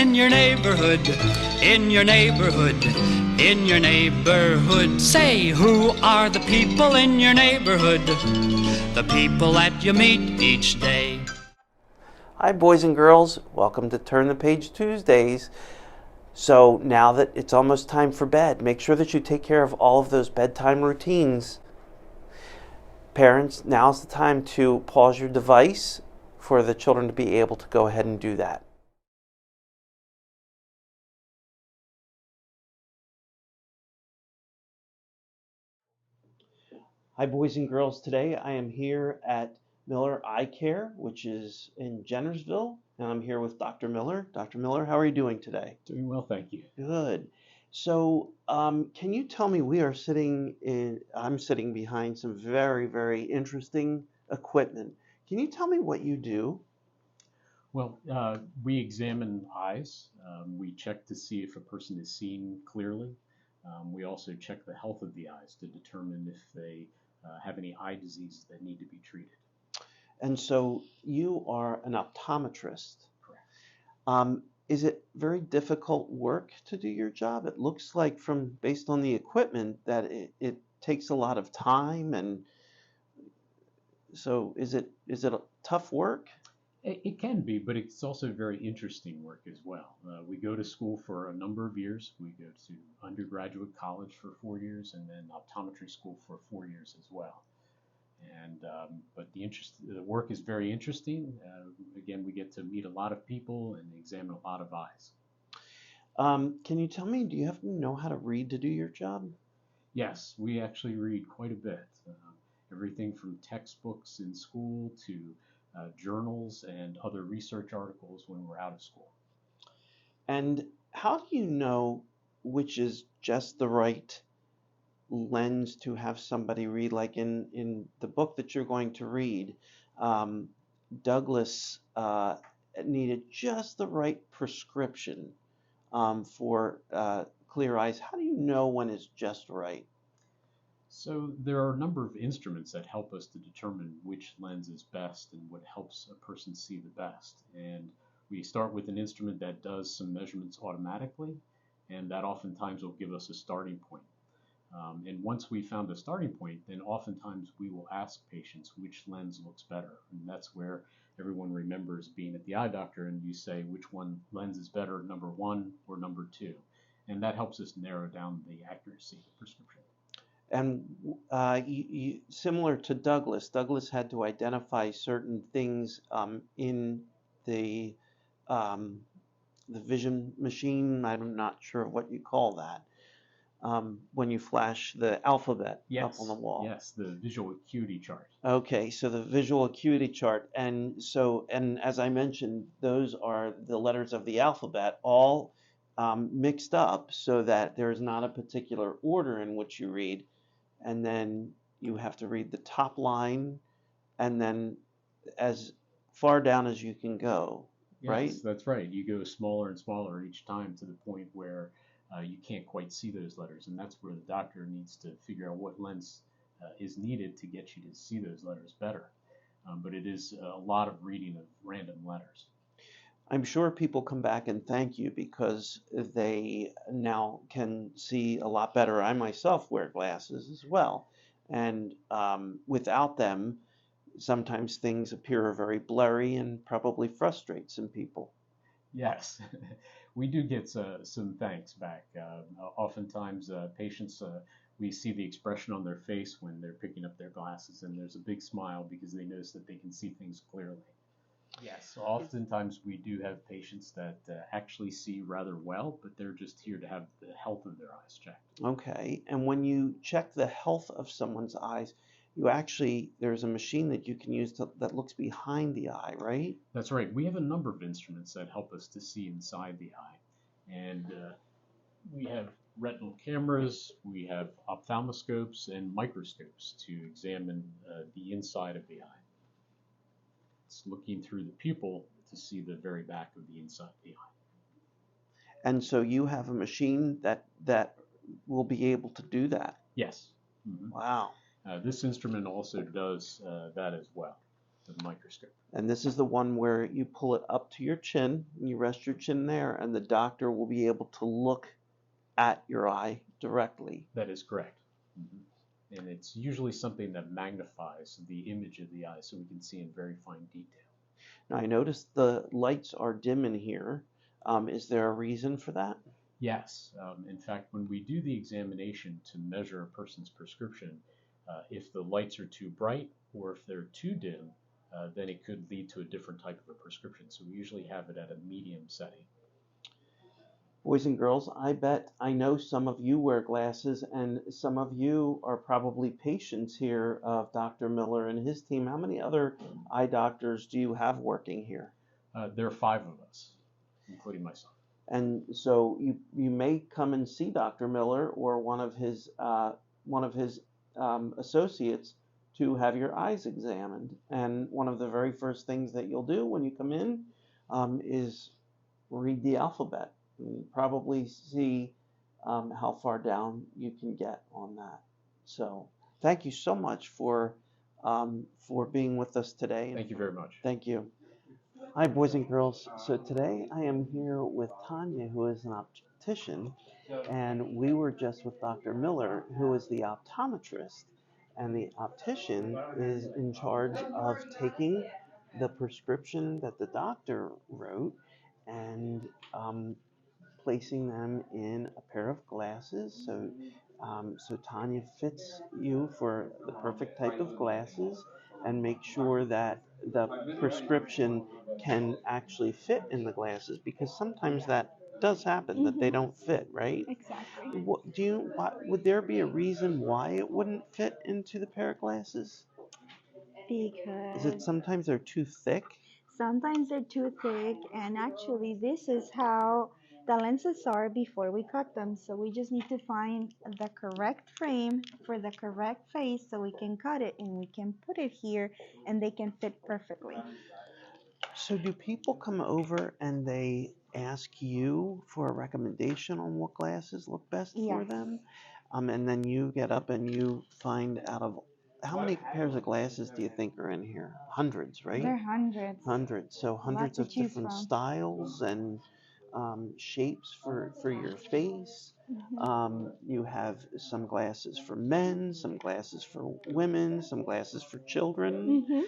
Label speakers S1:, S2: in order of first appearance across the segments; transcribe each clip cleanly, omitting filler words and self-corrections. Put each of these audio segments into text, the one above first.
S1: in your neighborhood, in your neighborhood, in your neighborhood. Say, who are the people in your neighborhood? The people that you meet each day.
S2: Hi boys and girls, welcome to Turn the Page Tuesdays. So now that it's almost time for bed, make sure that you take care of all of those bedtime routines. Parents, now's the time to pause your device for the children to be able to go ahead and do that. Hi boys and girls, today I am here at Miller Eye Care, which is in Jennersville, and I'm here with Dr. Miller. Dr. Miller, how are you doing today?
S3: Doing well, thank you.
S2: Good. So, can you tell me, I'm sitting behind some very, very interesting equipment. Can you tell me what you do?
S3: Well, we examine eyes. We check to see if a person is seeing clearly. We also check the health of the eyes to determine if they have any eye diseases that need to be treated.
S2: And so you are an optometrist.
S3: Correct.
S2: Is it very difficult work to do your job? It looks like based on the equipment that it takes a lot of time, and so is it a tough work?
S3: It can be, but it's also very interesting work as well. We go to school for a number of years. We go to undergraduate college for 4 years and then optometry school for 4 years as well. And but the work is very interesting. Again, we get to meet a lot of people and examine a lot of eyes.
S2: Can you tell me, do you have to know how to read to do your job?
S3: Yes, we actually read quite a bit. Everything from textbooks in school to journals and other research articles when we're out of school.
S2: And how do you know which is just the right lens to have somebody read? Like in the book that you're going to read, Douglas needed just the right prescription for clear eyes. How do you know when it's just right?
S3: So there are a number of instruments that help us to determine which lens is best and what helps a person see the best. And we start with an instrument that does some measurements automatically, and that oftentimes will give us a starting point. And once we found a starting point, then oftentimes we will ask patients which lens looks better. And that's where everyone remembers being at the eye doctor and you say which one lens is better, number 1 or number 2. And that helps us narrow down the accuracy of the prescription.
S2: And similar to Douglas had to identify certain things in the vision machine. I'm not sure what you call that. When you flash the alphabet up on the wall.
S3: Yes, the visual acuity chart.
S2: Okay, so the visual acuity chart. And as I mentioned, those are the letters of the alphabet all mixed up so that there's not a particular order in which you read. And then you have to read the top line and then as far down as you can go, right?
S3: Yes, that's right. You go smaller and smaller each time to the point where you can't quite see those letters. And that's where the doctor needs to figure out what lens is needed to get you to see those letters better. But it is a lot of reading of random letters.
S2: I'm sure people come back and thank you because they now can see a lot better. I myself wear glasses as well. And without them, sometimes things appear very blurry and probably frustrate some people.
S3: Yes, we do get some thanks back. Oftentimes, patients, we see the expression on their face when they're picking up their glasses, and there's a big smile because they notice that they can see things clearly. Yes, so oftentimes we do have patients that actually see rather well, but they're just here to have the health of their eyes checked.
S2: Okay, and when you check the health of someone's eyes, there's a machine that you can use that looks behind the eye, right?
S3: That's right. We have a number of instruments that help us to see inside the eye. And we have retinal cameras, we have ophthalmoscopes and microscopes to examine the inside of the eye. It's looking through the pupil to see the very back of the inside of the eye.
S2: And so you have a machine that will be able to do that?
S3: Yes. Mm-hmm.
S2: Wow.
S3: This instrument also does that as well. the microscope.
S2: And this is the one where you pull it up to your chin, and you rest your chin there, and the doctor will be able to look at your eye directly.
S3: That is correct. And it's usually something that magnifies the image of the eye so we can see in very fine detail.
S2: Now, I noticed the lights are dim in here. Is there a reason for that?
S3: Yes. In fact, when we do the examination to measure a person's prescription, if the lights are too bright or if they're too dim, then it could lead to a different type of a prescription. So we usually have it at a medium setting.
S2: Boys and girls, I know some of you wear glasses, and some of you are probably patients here of Dr. Miller and his team. How many other eye doctors do you have working here?
S3: There are 5 of us, including myself.
S2: And so you may come and see Dr. Miller or one of his associates to have your eyes examined. And one of the very first things that you'll do when you come in is read the alphabet. You probably see how far down you can get on that. So thank you so much for being with us today.
S3: Thank you very much.
S2: Thank you. Hi, boys and girls. So today I am here with Tanya, who is an optician, and we were just with Dr. Miller, who is the optometrist, and the optician is in charge of taking the prescription that the doctor wrote and placing them in a pair of glasses. So Tanya fits you for the perfect type of glasses and make sure that the prescription can actually fit in the glasses, because sometimes that does happen, that they don't fit, right?
S4: Exactly.
S2: Would there be a reason why it wouldn't fit into the pair of glasses? Is it
S4: Because
S2: sometimes they're too thick?
S4: sometimes they're too thick, and actually, this is how the lenses are before we cut them. So we just need to find the correct frame for the correct face so we can cut it and we can put it here and they can fit perfectly.
S2: So do people come over and they ask you for a recommendation on what glasses look best for
S4: Yes.
S2: them? And then you get up and you find out of how many pairs of glasses do you think are in here? Hundreds, right?
S4: There are hundreds.
S2: Hundreds. So hundreds
S4: to
S2: of
S4: choose
S2: different
S4: from.
S2: styles and shapes for your face. You have some glasses for men, some glasses for women, some glasses for children.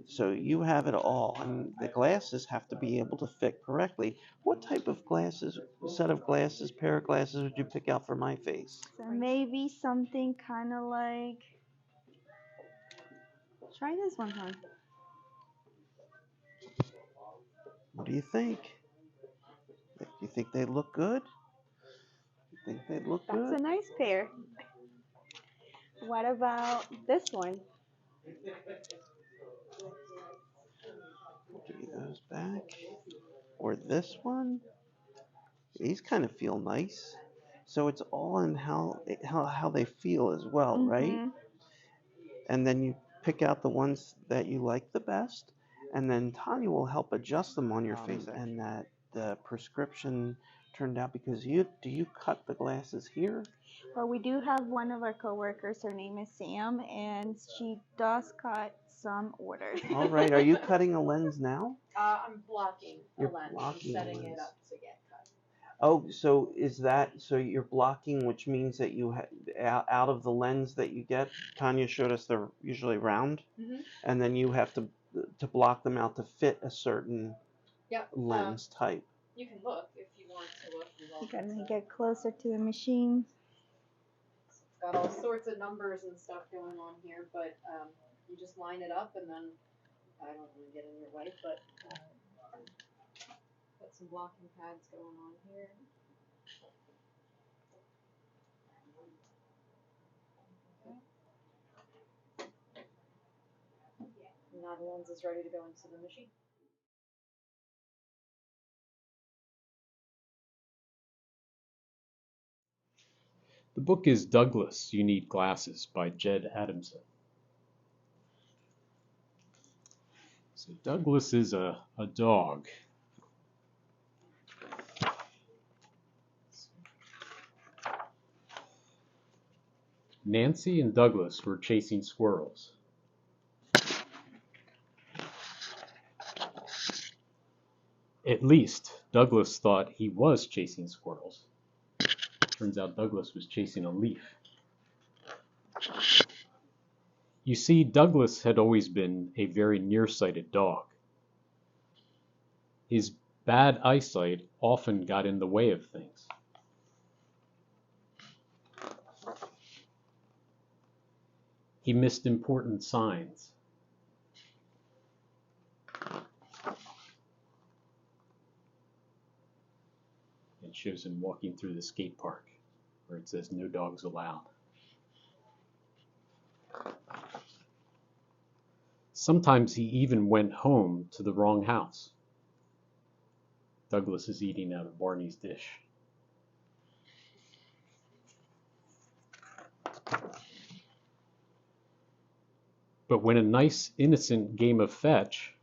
S2: So you have it all, and the glasses have to be able to fit correctly. What type of glasses, set of glasses, pair of glasses would you pick out for my face?
S4: So maybe something kind of like. Try this one, hon.
S2: What do you think? Do you think they look good? You think they look
S4: That's
S2: good?
S4: a nice pair. What about this one?
S2: Give you those back. Or this one? These kind of feel nice. So it's all in how they feel as well, right? And then you pick out the ones that you like the best, and then Tanya will help adjust them on your face, and that the prescription turned out, because do you cut the glasses here?
S4: Well, we do have one of our coworkers. Her name is Sam, and she does cut some orders.
S2: All right. Are you cutting a lens now?
S5: I'm blocking a
S2: You're
S5: lens,
S2: blocking
S5: setting
S2: a
S5: it
S2: lens.
S5: up to get cut.
S2: Oh, so you're blocking, which means that out of the lens that you get, Tanya showed us they're usually round, and then you have to block them out to fit a certain lens type.
S5: You can look if you want to look.
S4: You gotta get closer to the machine.
S5: It's got all sorts of numbers and stuff going on here, but you just line it up, and then I don't want to get in your way, but got some blocking pads going on here. And now the lens is ready to go into the machine.
S3: The book is Douglas, You Need Glasses by Jed Adamson. So Douglas is a dog. Nancy and Douglas were chasing squirrels. At least, Douglas thought he was chasing squirrels. Turns out Douglas was chasing a leaf. You see, Douglas had always been a very nearsighted dog. His bad eyesight often got in the way of things. He missed important signs. It shows him walking through the skate park where it says no dogs allowed. Sometimes he even went home to the wrong house. Douglas is eating out of Barney's dish. But when a nice, innocent game of fetch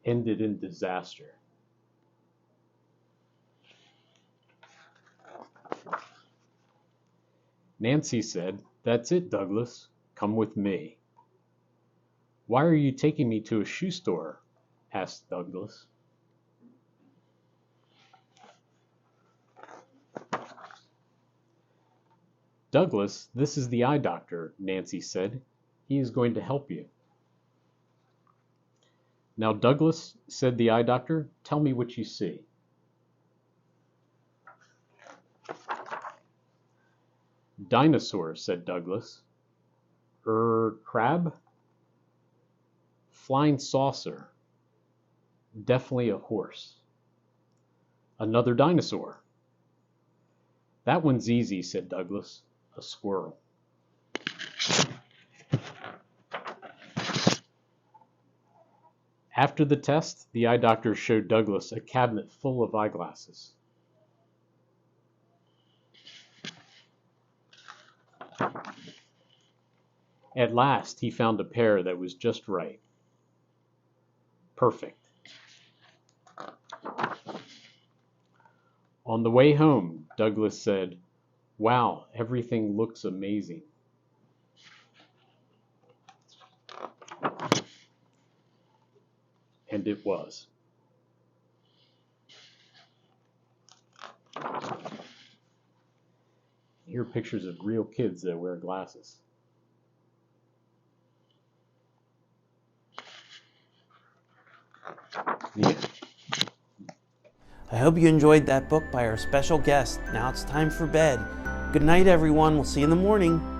S3: ended in disaster. Nancy said, "That's it, Douglas. Come with me." "Why are you taking me to a shoe store?" asked Douglas. "Douglas, this is the eye doctor," Nancy said. "He is going to help you." "Now, Douglas," said the eye doctor, "tell me what you see." "Dinosaur," said Douglas. Crab? Flying saucer. Definitely a horse. Another dinosaur. "That one's easy," said Douglas. A squirrel. After the test, the eye doctor showed Douglas a cabinet full of eyeglasses. At last, he found a pair that was just right. Perfect. On the way home, Douglas said, "Wow, everything looks amazing." And it was. Here are pictures of real kids that wear glasses. The end.
S2: I hope you enjoyed that book by our special guest. Now it's time for bed. Good night, everyone. We'll see you in the morning.